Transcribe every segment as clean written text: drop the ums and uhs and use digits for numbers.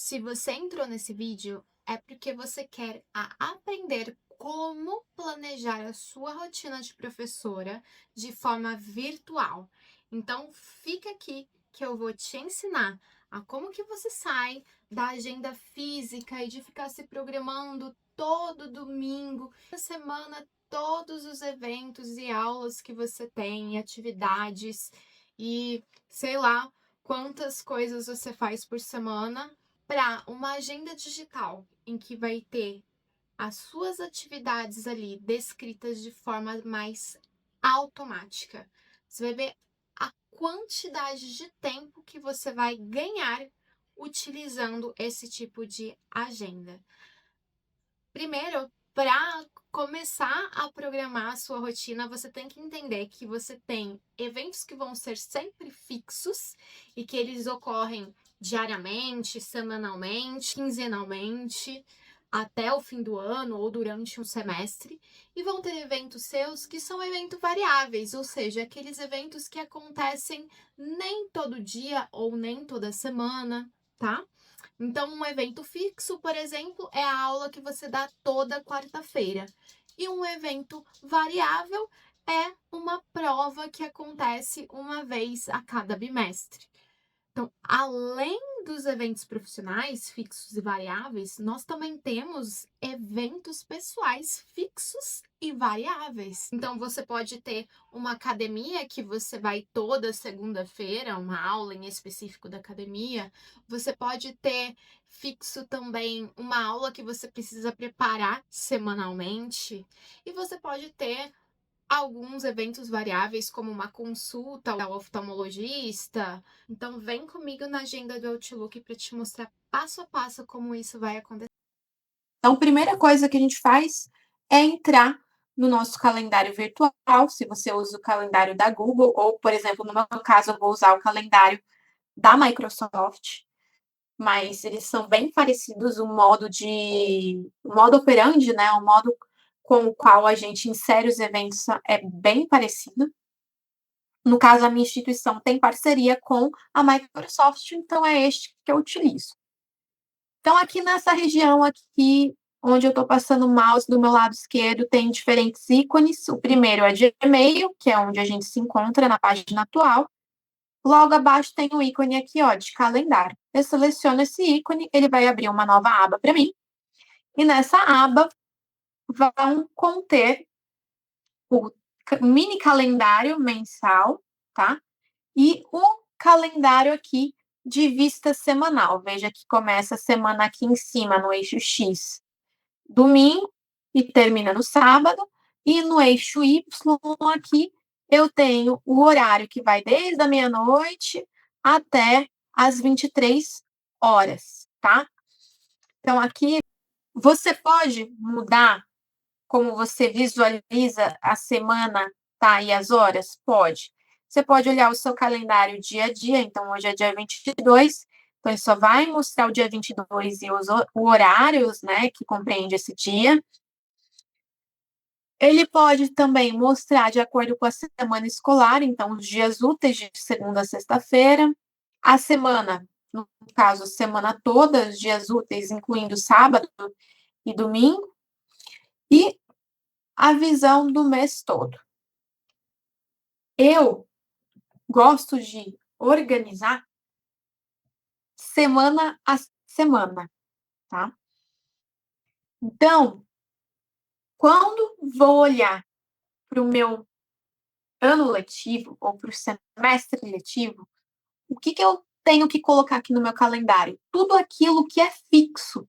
Se você entrou nesse vídeo, é porque você quer aprender como planejar a sua rotina de professora de forma virtual. Então, fica aqui que eu vou te ensinar a como que você sai da agenda física e de ficar se programando todo domingo, na semana, todos os eventos e aulas que você tem, atividades e sei lá quantas coisas você faz por semana para uma agenda digital em que vai ter as suas atividades ali descritas de forma mais automática. Você vai ver a quantidade de tempo que você vai ganhar utilizando esse tipo de agenda. Primeiro, para começar a programar a sua rotina, você tem que entender que você tem eventos que vão ser sempre fixos e que eles ocorrem diariamente, semanalmente, quinzenalmente, até o fim do ano ou durante um semestre, e vão ter eventos seus que são eventos variáveis, ou seja, aqueles eventos que acontecem nem todo dia ou nem toda semana, tá? Então, um evento fixo, por exemplo, é a aula que você dá toda quarta-feira. E um evento variável é uma prova que acontece uma vez a cada bimestre. Então, além dos eventos profissionais fixos e variáveis, nós também temos eventos pessoais fixos e variáveis. Então, você pode ter uma academia que você vai toda segunda-feira, uma aula em específico da academia. Você pode ter fixo também uma aula que você precisa preparar semanalmente. E você pode ter alguns eventos variáveis, como uma consulta ao oftalmologista. Então, vem comigo na agenda do Outlook para te mostrar passo a passo como isso vai acontecer. Então, a primeira coisa que a gente faz é entrar no nosso calendário virtual, se você usa o calendário da Google, ou, por exemplo, no meu caso, eu vou usar o calendário da Microsoft, mas eles são bem parecidos, o modo operandi, né, o modo com o qual a gente insere os eventos é bem parecido. No caso, a minha instituição tem parceria com a Microsoft, então é este que eu utilizo. Então, aqui nessa região aqui, onde eu estou passando o mouse do meu lado esquerdo, tem diferentes ícones. O primeiro é de e-mail, que é onde a gente se encontra na página atual. Logo abaixo tem o ícone aqui, ó, de calendário. Eu seleciono esse ícone, ele vai abrir uma nova aba para mim. E nessa aba vão conter o mini calendário mensal, tá? E o calendário aqui de vista semanal. Veja que começa a semana aqui em cima, no eixo X, domingo, e termina no sábado. E no eixo Y aqui, eu tenho o horário que vai desde a meia-noite até as 23 horas, tá? Então, aqui você pode mudar como você visualiza a semana, tá? E as horas? Pode. Você pode olhar o seu calendário dia a dia, então hoje é dia 22, então ele só vai mostrar o dia 22 e os horários, né, que compreende esse dia. Ele pode também mostrar de acordo com a semana escolar, então os dias úteis de segunda a sexta-feira, a semana, no caso, a semana toda, os dias úteis, incluindo sábado e domingo, e a visão do mês todo. Eu gosto de organizar semana a semana, tá? Então, quando vou olhar para o meu ano letivo ou para o semestre letivo, o que eu tenho que colocar aqui no meu calendário? Tudo aquilo que é fixo,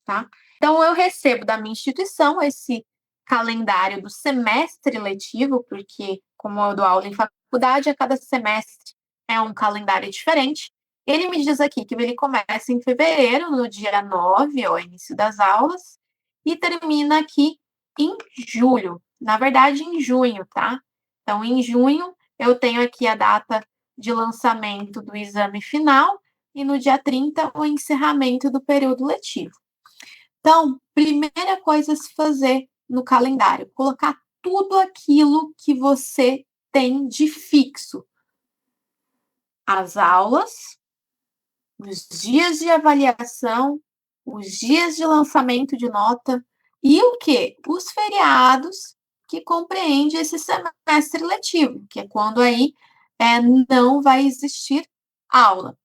tá? Então, eu recebo da minha instituição esse calendário do semestre letivo, porque, como eu dou aula em faculdade, a cada semestre é um calendário diferente. Ele me diz aqui que ele começa em fevereiro, no dia 9, ó, início das aulas, e termina aqui em julho. Na verdade, em junho, tá? Então, em junho, eu tenho aqui a data de lançamento do exame final e no dia 30, o encerramento do período letivo. Então, primeira coisa a se fazer no calendário, colocar tudo aquilo que você tem de fixo. As aulas, os dias de avaliação, os dias de lançamento de nota e o quê? Os feriados que compreende esse semestre letivo, que é quando aí não vai existir aula.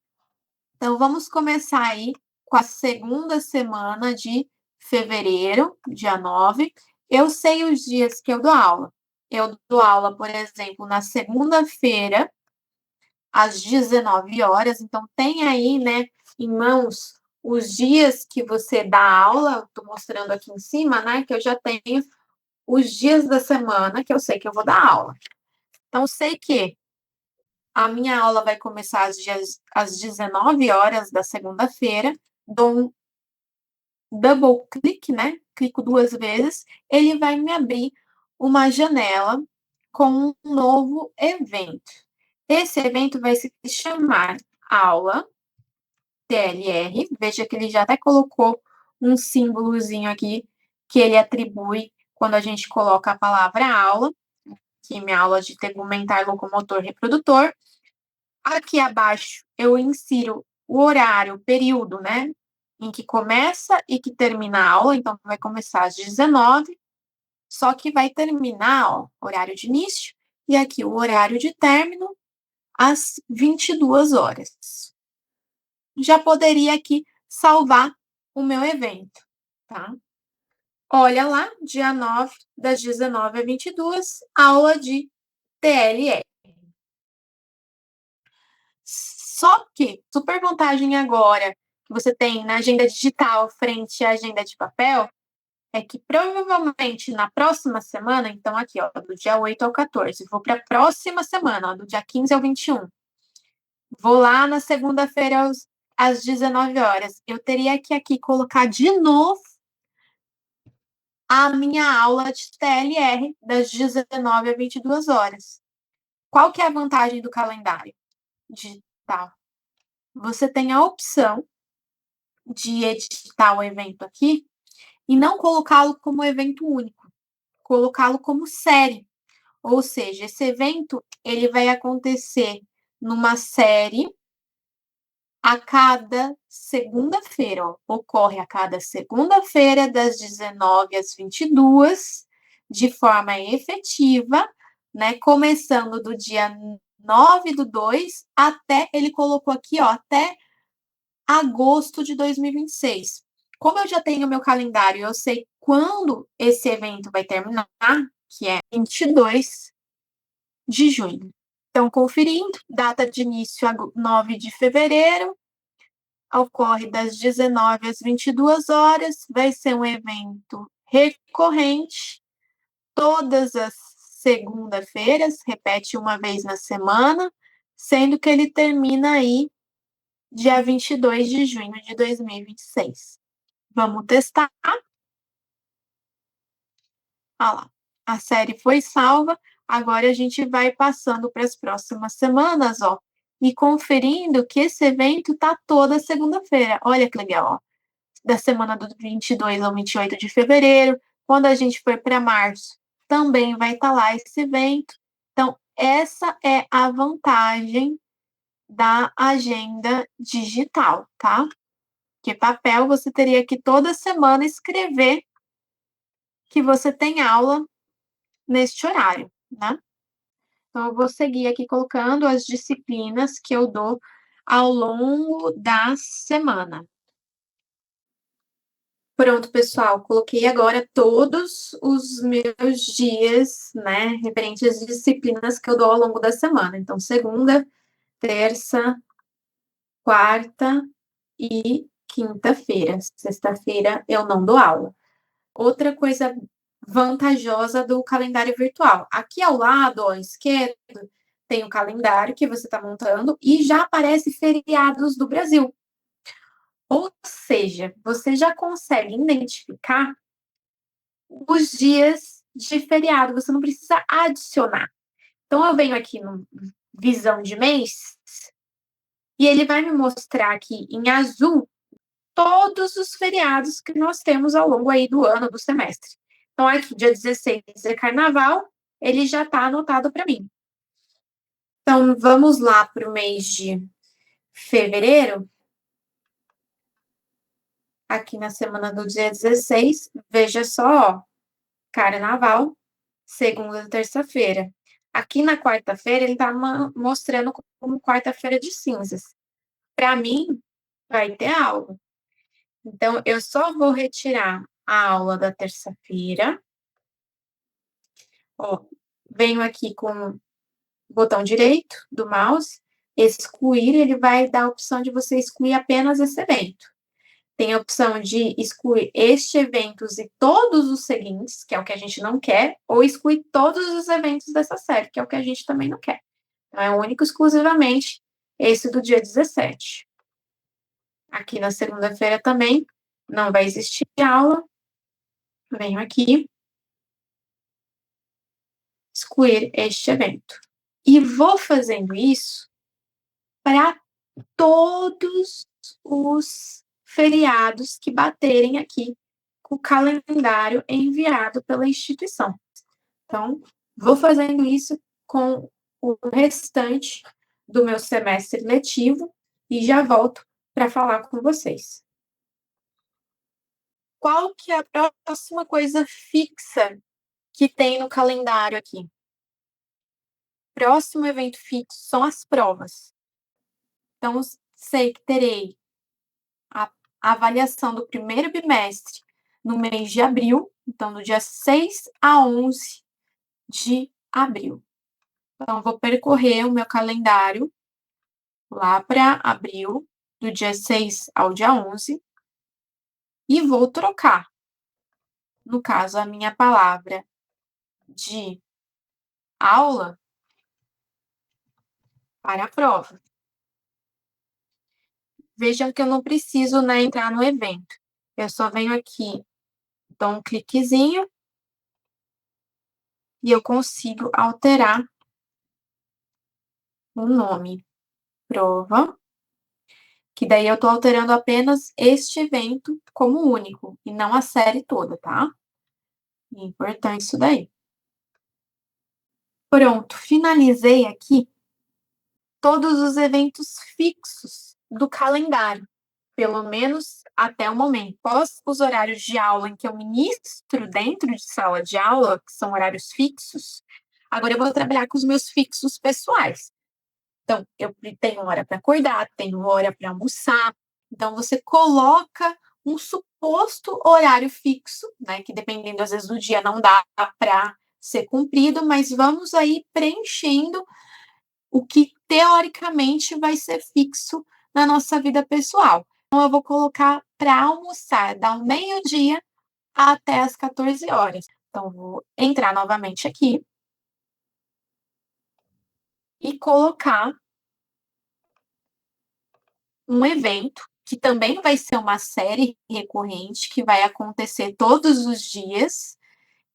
Então, vamos começar aí com a segunda semana de fevereiro, dia 9. Eu sei os dias que eu dou aula. Eu dou aula, por exemplo, na segunda-feira, às 19 horas. Então, tem aí, né, em mãos os dias que você dá aula. Estou mostrando aqui em cima, né, que eu já tenho os dias da semana que eu sei que eu vou dar aula. Então, sei que a minha aula vai começar às 19 horas da segunda-feira, dou um double click, né? Clico 2 vezes, ele vai me abrir uma janela com um novo evento. Esse evento vai se chamar Aula TLR. Veja que ele já até colocou um símbolozinho aqui que ele atribui quando a gente coloca a palavra aula, que é minha aula de tegumentar, locomotor, reprodutor. Aqui abaixo eu insiro o horário, o período, né, em que começa e que termina a aula. Então, vai começar às 19, só que vai terminar, ó, horário de início, e aqui o horário de término, às 22 horas. Já poderia aqui salvar o meu evento, tá? Olha lá, dia 9, das 19 às 22, aula de TLE. Só que, super vantagem agora que você tem na agenda digital frente à agenda de papel, é que provavelmente na próxima semana, então aqui, ó, do dia 8 ao 14, vou para a próxima semana, ó, do dia 15 ao 21. Vou lá na segunda-feira às 19 horas. Eu teria que aqui colocar de novo a minha aula de TLR das 19 às 22 horas. Qual que é a vantagem do calendário digital? Você tem a opção de editar o evento aqui e não colocá-lo como evento único, colocá-lo como série. Ou seja, esse evento ele vai acontecer numa série a cada segunda-feira. Ocorre a cada segunda-feira, das 19 às 22, de forma efetiva, né? Começando do dia 9/2 até, ele colocou aqui, ó, até agosto de 2026. Como eu já tenho meu calendário, eu sei quando esse evento vai terminar, que é 22 de junho. Então, conferindo, data de início 9 de fevereiro, ocorre das 19 às 22 horas, vai ser um evento recorrente, todas as segunda-feiras, repete uma vez na semana, sendo que ele termina aí dia 22 de junho de 2026. Vamos testar. Olha lá, a série foi salva, agora a gente vai passando para as próximas semanas, ó, e conferindo que esse evento tá toda segunda-feira. Olha que legal, ó. Da semana do 22 ao 28 de fevereiro, quando a gente for para março, também vai estar lá esse evento. Então, essa é a vantagem da agenda digital, tá? Que papel você teria que toda semana escrever que você tem aula neste horário, né? Então, eu vou seguir aqui colocando as disciplinas que eu dou ao longo da semana. Pronto, pessoal, coloquei agora todos os meus dias, né, referentes às disciplinas que eu dou ao longo da semana. Então, segunda, terça, quarta e quinta-feira. Sexta-feira eu não dou aula. Outra coisa vantajosa do calendário virtual. Aqui ao lado, ó, esquerdo, tem o calendário que você está montando e já aparece feriados do Brasil. Ou seja, você já consegue identificar os dias de feriado, você não precisa adicionar. Então, eu venho aqui no visão de mês e ele vai me mostrar aqui em azul todos os feriados que nós temos ao longo aí do ano, do semestre. Então, aqui, dia 16 é carnaval, ele já está anotado para mim. Então, vamos lá para o mês de fevereiro. aqui na semana do dia 16, veja só, ó, carnaval, segunda e terça-feira. Aqui na quarta-feira, ele tá mostrando como quarta-feira de cinzas. Para mim, vai ter aula. Então, eu só vou retirar a aula da terça-feira. Ó, venho aqui com o botão direito do mouse, excluir, ele vai dar a opção de você excluir apenas esse evento. Tem a opção de excluir este evento e todos os seguintes, que é o que a gente não quer, ou excluir todos os eventos dessa série, que é o que a gente também não quer. Então, é único exclusivamente esse do dia 17. Aqui na segunda-feira também não vai existir aula. Venho aqui, excluir este evento. E vou fazendo isso para todos os feriados que baterem aqui com o calendário enviado pela instituição. Então, vou fazendo isso com o restante do meu semestre letivo e já volto para falar com vocês. Qual que é a próxima coisa fixa que tem no calendário aqui? Próximo evento fixo são as provas. Então, sei que terei a avaliação do primeiro bimestre no mês de abril, então, do dia 6 a 11 de abril. Então, vou percorrer o meu calendário lá para abril, do dia 6 ao dia 11, e vou trocar, no caso, a minha palavra de aula para a prova. Vejam que eu não preciso, né, entrar no evento. Eu só venho aqui, dou um cliquezinho e eu consigo alterar o nome. Prova. Que daí eu estou alterando apenas este evento como único e não a série toda, tá? É importante isso daí. Pronto, finalizei aqui todos os eventos fixos do calendário, pelo menos até o momento. Após os horários de aula em que eu ministro dentro de sala de aula, que são horários fixos, agora eu vou trabalhar com os meus fixos pessoais. Então, eu tenho hora para acordar, tenho hora para almoçar. Então, você coloca um suposto horário fixo, né? Que dependendo, às vezes, do dia não dá para ser cumprido, mas vamos aí preenchendo o que teoricamente vai ser fixo na nossa vida pessoal. Então, eu vou colocar para almoçar, da meio-dia até as 14 horas. Então, vou entrar novamente aqui e colocar um evento que também vai ser uma série recorrente que vai acontecer todos os dias.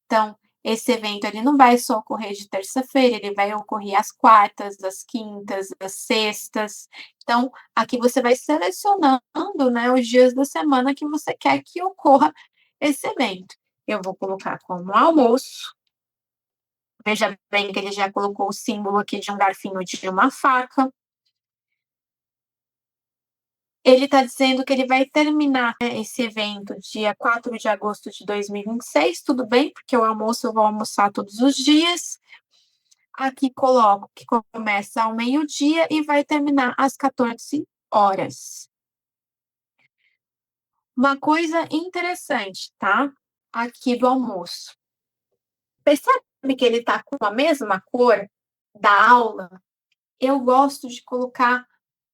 Então, esse evento ele não vai só ocorrer de terça-feira, ele vai ocorrer às quartas, às quintas, às sextas. Então, aqui você vai selecionando, né, os dias da semana que você quer que ocorra esse evento. Eu vou colocar como almoço. Veja bem que ele já colocou o símbolo aqui de um garfinho de uma faca. Ele está dizendo que ele vai terminar, né, esse evento dia 4 de agosto de 2026, tudo bem, porque o almoço eu vou almoçar todos os dias. Aqui coloco que começa ao meio-dia e vai terminar às 14 horas. Uma coisa interessante, tá? Aqui do almoço. Percebe que ele está com a mesma cor da aula? Eu gosto de colocar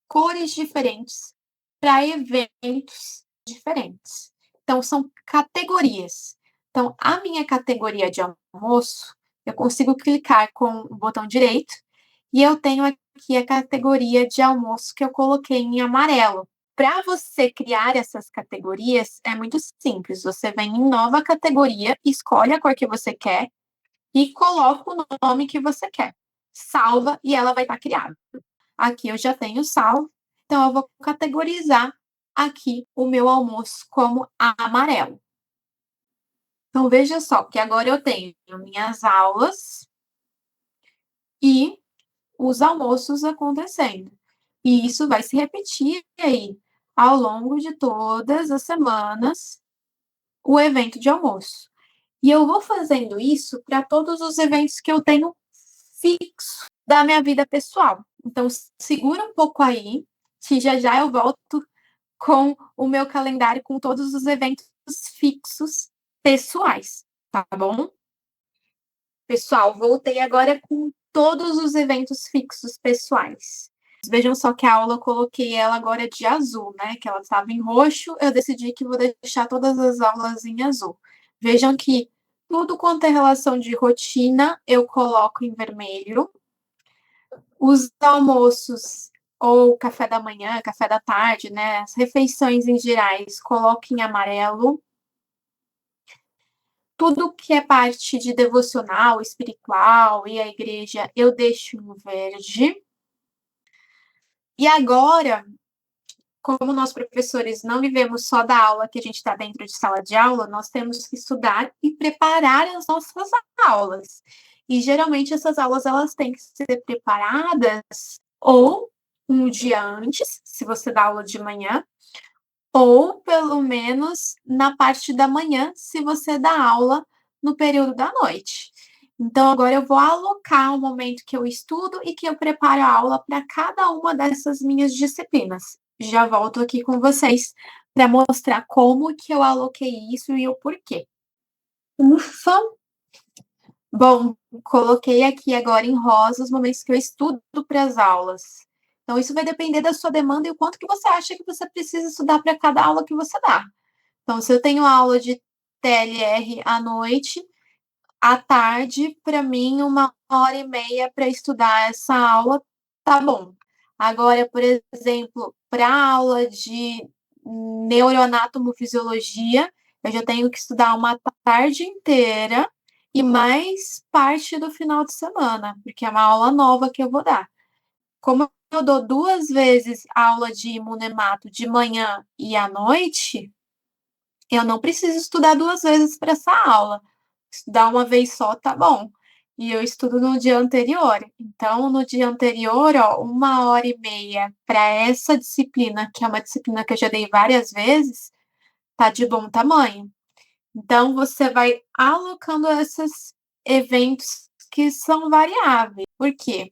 cores diferentes para eventos diferentes. Então, são categorias. Então, a minha categoria de almoço, eu consigo clicar com o botão direito e eu tenho aqui a categoria de almoço que eu coloquei em amarelo. Para você criar essas categorias, é muito simples. Você vem em nova categoria, escolhe a cor que você quer e coloca o nome que você quer. Salva e ela vai estar criada. Aqui eu já tenho salvo, então eu vou categorizar aqui o meu almoço como amarelo. Então, veja só, que agora eu tenho minhas aulas e os almoços acontecendo. E isso vai se repetir aí ao longo de todas as semanas, o evento de almoço. E eu vou fazendo isso para todos os eventos que eu tenho fixo da minha vida pessoal. Então, segura um pouco aí, que já já eu volto com o meu calendário com todos os eventos fixos pessoais, tá bom? Pessoal, voltei agora com todos os eventos fixos pessoais. Vejam só que a aula eu coloquei ela agora de azul, né? Que ela estava em roxo, eu decidi que vou deixar todas as aulas em azul. Vejam que tudo quanto é relação de rotina, eu coloco em vermelho. Os almoços ou café da manhã, café da tarde, né? As refeições em gerais, coloco em amarelo. Tudo que é parte de devocional, espiritual e a igreja, eu deixo em verde. E agora, como nós professores não vivemos só da aula que a gente está dentro de sala de aula, nós temos que estudar e preparar as nossas aulas. E geralmente essas aulas elas têm que ser preparadas ou um dia antes, se você dá aula de manhã, ou pelo menos na parte da manhã, se você dá aula no período da noite. Então, agora eu vou alocar o momento que eu estudo e que eu preparo a aula para cada uma dessas minhas disciplinas. Já volto aqui com vocês para mostrar como que eu aloquei isso e o porquê. Ufa! Bom, coloquei aqui agora em rosa os momentos que eu estudo para as aulas. Então, isso vai depender da sua demanda e o quanto que você acha que você precisa estudar para cada aula que você dá. Então, se eu tenho aula de TLR à noite, à tarde, para mim, 1 hora e meia para estudar essa aula, tá bom. Agora, por exemplo, para aula de neuroanatomofisiologia, eu já tenho que estudar uma tarde inteira e mais parte do final de semana, porque é uma aula nova que eu vou dar. Como eu dou 2 vezes aula de imunemato de manhã e à noite, eu não preciso estudar 2 vezes para essa aula. Estudar uma vez só tá bom. E eu estudo no dia anterior. Então, no dia anterior, ó, 1 hora e meia para essa disciplina, que é uma disciplina que eu já dei várias vezes, tá de bom tamanho. Então, você vai alocando esses eventos que são variáveis. Por quê?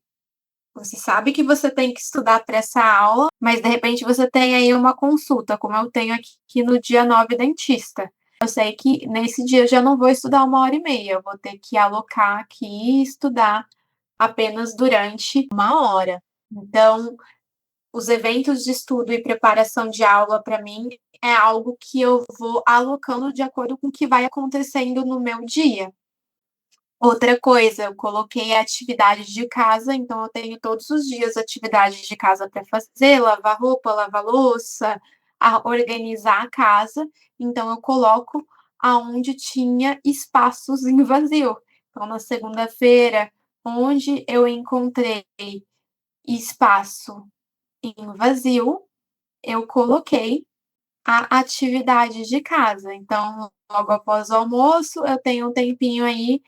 Você sabe que você tem que estudar para essa aula, mas de repente você tem aí uma consulta, como eu tenho aqui no dia 9 dentista. Eu sei que nesse dia eu já não vou estudar 1 hora e meia, eu vou ter que alocar aqui e estudar apenas durante 1 hora. Então, os eventos de estudo e preparação de aula, para mim, é algo que eu vou alocando de acordo com o que vai acontecendo no meu dia. Outra coisa, eu coloquei a atividade de casa, então eu tenho todos os dias atividades de casa para fazer, lavar roupa, lavar louça, organizar a casa, então eu coloco aonde tinha espaços em vazio. Então, na segunda-feira, onde eu encontrei espaço em vazio, eu coloquei a atividade de casa. Então, logo após o almoço, eu tenho um tempinho aí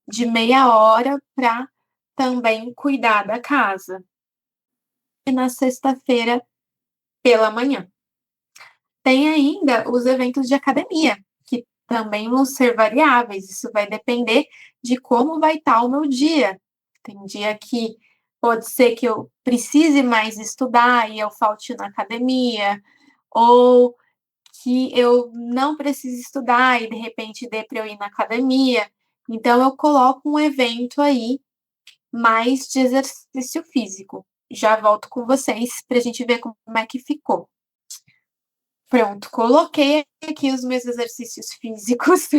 de meia hora para também cuidar da casa. E na sexta-feira, pela manhã. Tem ainda os eventos de academia, que também vão ser variáveis. Isso vai depender de como vai estar o meu dia. Tem dia que pode ser que eu precise mais estudar e eu falte na academia, ou que eu não precise estudar e de repente dê para eu ir na academia. Então, eu coloco um evento aí mais de exercício físico. Já volto com vocês para a gente ver como é que ficou. Pronto, coloquei aqui os meus exercícios físicos.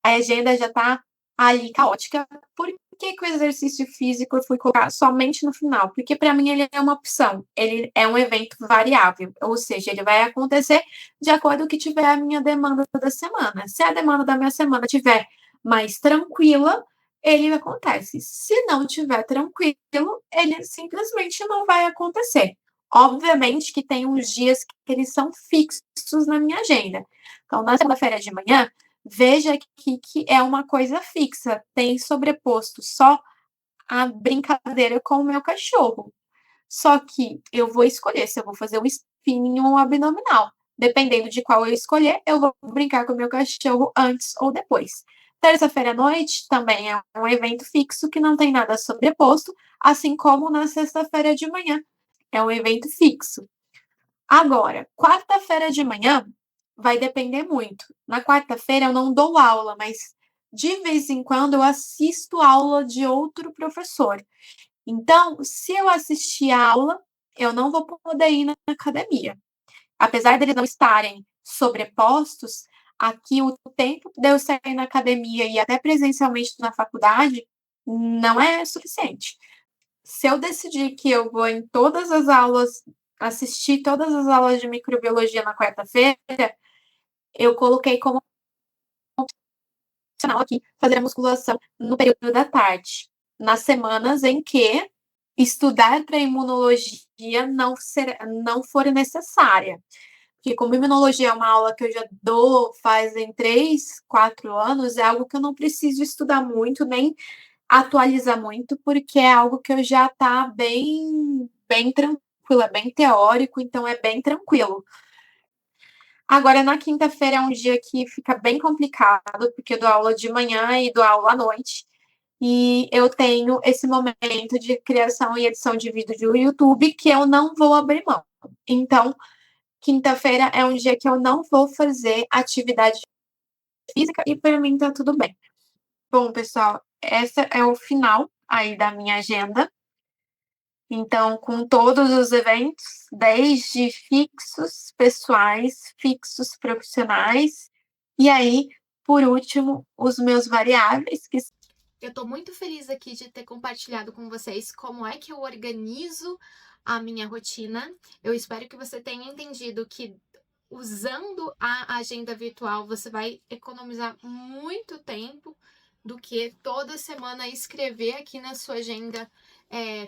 A agenda já está ali caótica. Por que, que o exercício físico eu fui colocar somente no final? Porque para mim ele é uma opção, ele é um evento variável, ou seja, ele vai acontecer de acordo com o que tiver a minha demanda da semana. Se a demanda da minha semana tiver mais tranquila, ele acontece. Se não tiver tranquilo, ele simplesmente não vai acontecer. Obviamente que tem uns dias que eles são fixos na minha agenda. Então, na segunda-feira de manhã, veja que é uma coisa fixa, tem sobreposto só a brincadeira com o meu cachorro. Só que eu vou escolher se eu vou fazer um fininho abdominal. Dependendo de qual eu escolher, eu vou brincar com o meu cachorro antes ou depois. Terça-feira à noite também é um evento fixo que não tem nada sobreposto, assim como na sexta-feira de manhã. É um evento fixo. Agora, quarta-feira de manhã vai depender muito. Na quarta-feira eu não dou aula, mas de vez em quando eu assisto aula de outro professor. Então, se eu assistir a aula, eu não vou poder ir na academia. Apesar deles não estarem sobrepostos, aqui o tempo de eu sair na academia e até presencialmente na faculdade não é suficiente. Se eu decidir que eu vou em todas as aulas, assistir todas as aulas de microbiologia na quarta-feira, eu coloquei como opcional aqui fazer a musculação no período da tarde, nas semanas em que estudar para imunologia não for necessária. Porque como imunologia é uma aula que eu já dou fazem 3, 4 anos, é algo que eu não preciso estudar muito, nem atualizar muito, porque é algo que eu já tá bem tranquila, bem teórico, então é bem tranquilo. Agora, na quinta-feira é um dia que fica bem complicado, porque eu dou aula de manhã e dou aula à noite. E eu tenho esse momento de criação e edição de vídeo do YouTube que eu não vou abrir mão. Então, quinta-feira é um dia que eu não vou fazer atividade física e para mim tá tudo bem. Bom, pessoal, essa é o final aí da minha agenda. Então, com todos os eventos, desde fixos pessoais, fixos profissionais, e aí, por último, os meus variáveis, que Eu tô muito feliz aqui de ter compartilhado com vocês como é que eu organizo a minha rotina. Eu espero que você tenha entendido que usando a agenda virtual você vai economizar muito tempo do que toda semana escrever aqui na sua agenda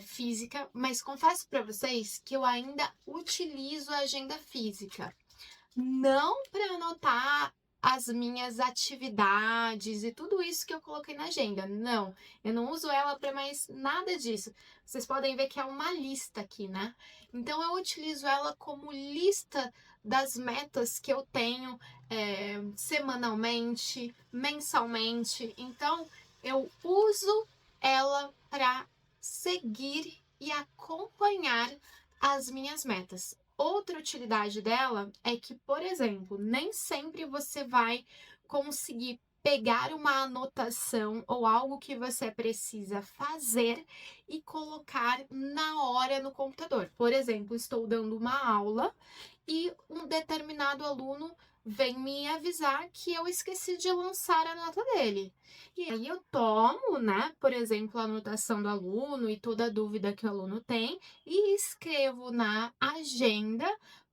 física. Mas confesso para vocês que eu ainda utilizo a agenda física. Não para anotar as minhas atividades e tudo isso que eu coloquei na agenda. Não, eu não uso ela para mais nada disso. Vocês podem ver que é uma lista aqui, né? Então eu utilizo ela como lista das metas que eu tenho semanalmente, mensalmente. Então eu uso ela para seguir e acompanhar as minhas metas. Outra utilidade dela é que, por exemplo, nem sempre você vai conseguir pegar uma anotação ou algo que você precisa fazer e colocar na hora no computador. Por exemplo, estou dando uma aula e um determinado aluno vem me avisar que eu esqueci de lançar a nota dele. E aí eu tomo, né, por exemplo, a anotação do aluno e toda a dúvida que o aluno tem e escrevo na agenda,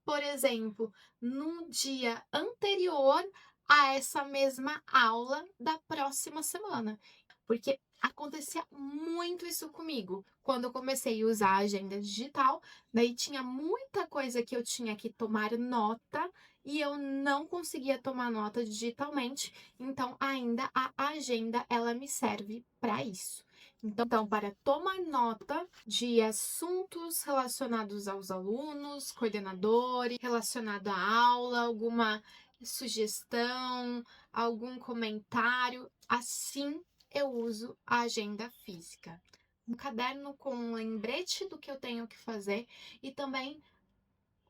por exemplo, no dia anterior a essa mesma aula da próxima semana. Porque acontecia muito isso comigo. Quando eu comecei a usar a agenda digital, daí tinha muita coisa que eu tinha que tomar nota e eu não conseguia tomar nota digitalmente, então ainda a agenda ela me serve para isso. Então, para tomar nota de assuntos relacionados aos alunos, coordenadores, relacionado à aula, alguma sugestão, algum comentário, assim eu uso a agenda física. Um caderno com um lembrete do que eu tenho que fazer e também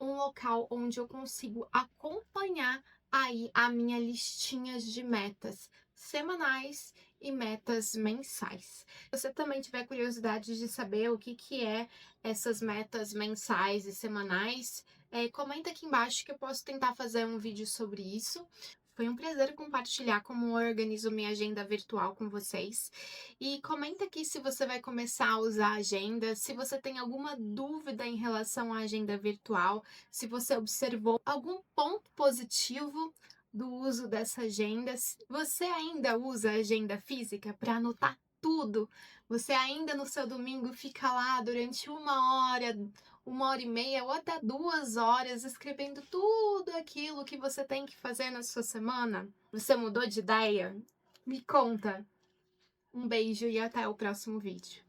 um local onde eu consigo acompanhar aí a minha listinha de metas semanais e metas mensais. Se você também tiver curiosidade de saber o que é essas metas mensais e semanais, comenta aqui embaixo que eu posso tentar fazer um vídeo sobre isso. Foi um prazer compartilhar como eu organizo minha agenda virtual com vocês. E comenta aqui se você vai começar a usar a agenda, se você tem alguma dúvida em relação à agenda virtual, se você observou algum ponto positivo do uso dessa agenda. Se você ainda usa a agenda física para anotar tudo, você ainda no seu domingo fica lá durante 1 hora, 1 hora e meia ou até 2 horas escrevendo tudo aquilo que você tem que fazer na sua semana? Você mudou de ideia? Me conta! Um beijo e até o próximo vídeo.